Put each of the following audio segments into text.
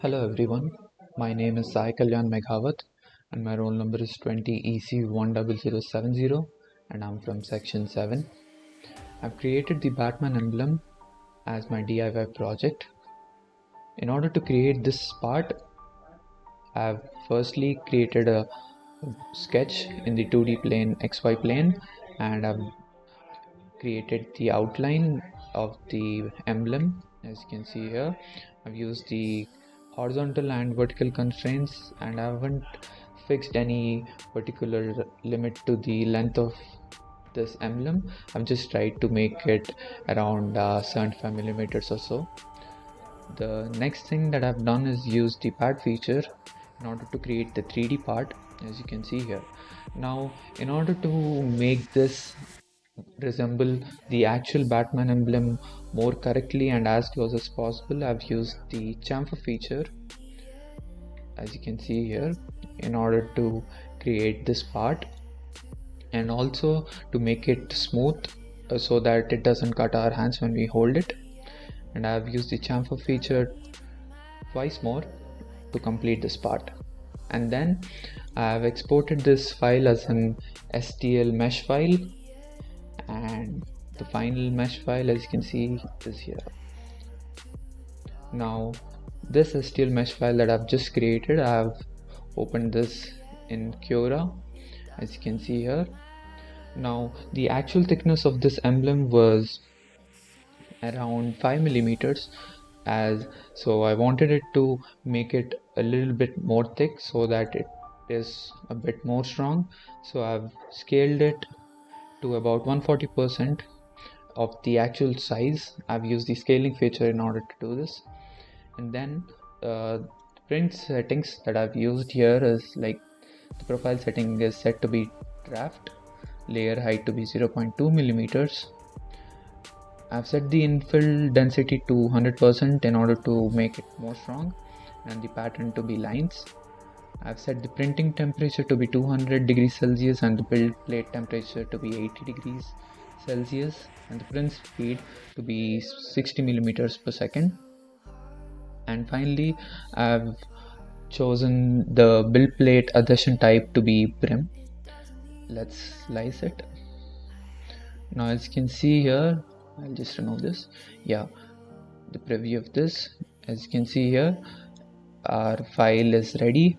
Hello everyone, my name is Sai Kalyan Meghavath and my roll number is 20EC10070 and I'm from section 7. I've created the Batman emblem as my DIY project. In order to create this part, I've firstly created a sketch in the 2D plane XY plane and I've created the outline of the emblem. As you can see here, I've used the horizontal and vertical constraints and I haven't fixed any particular limit to the length of this emblem. I've just tried to make it around 75 millimeters or so. The next thing that I've done is use the pad feature in order to create the 3D part, as you can see here. Now, in order to make this resemble the actual Batman emblem more correctly and as close as possible, I've used the chamfer feature, as you can see here, in order to create this part and also to make it smooth so that it doesn't cut our hands when we hold it. And I've used the chamfer feature twice more to complete this part. And then I've exported this file as an STL mesh file, and the final mesh file, as you can see, is here. Now this STL mesh file that I've just created, I've opened this in Cura, as you can see here. Now the actual thickness of this emblem was around 5 millimeters, so I wanted it to make it a little bit more thick so that it is a bit more strong. So I've scaled it to about 140% of the actual size. I've used the scaling feature in order to do this. And then print settings that I've used here is like the profile setting is set to be draft, layer height to be 0.2 millimeters. I've set the infill density to 100% in order to make it more strong, and the pattern to be lines. I've set the printing temperature to be 200 degrees Celsius and the build plate temperature to be 80 degrees Celsius and the print speed to be 60 millimeters per second. And finally, I've chosen the build plate adhesion type to be brim. Let's slice it. Now, as you can see here, I'll just remove this. Yeah, the preview of this, as you can see here, our file is ready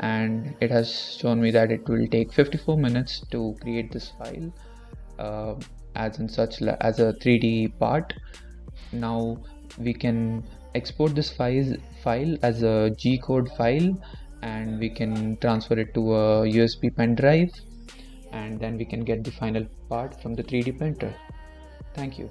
and it has shown me that it will take 54 minutes to create this file as a 3D part. Now we can export this file as a G-code file and we can transfer it to a USB pen drive, and then we can get the final part from the 3D printer. Thank you.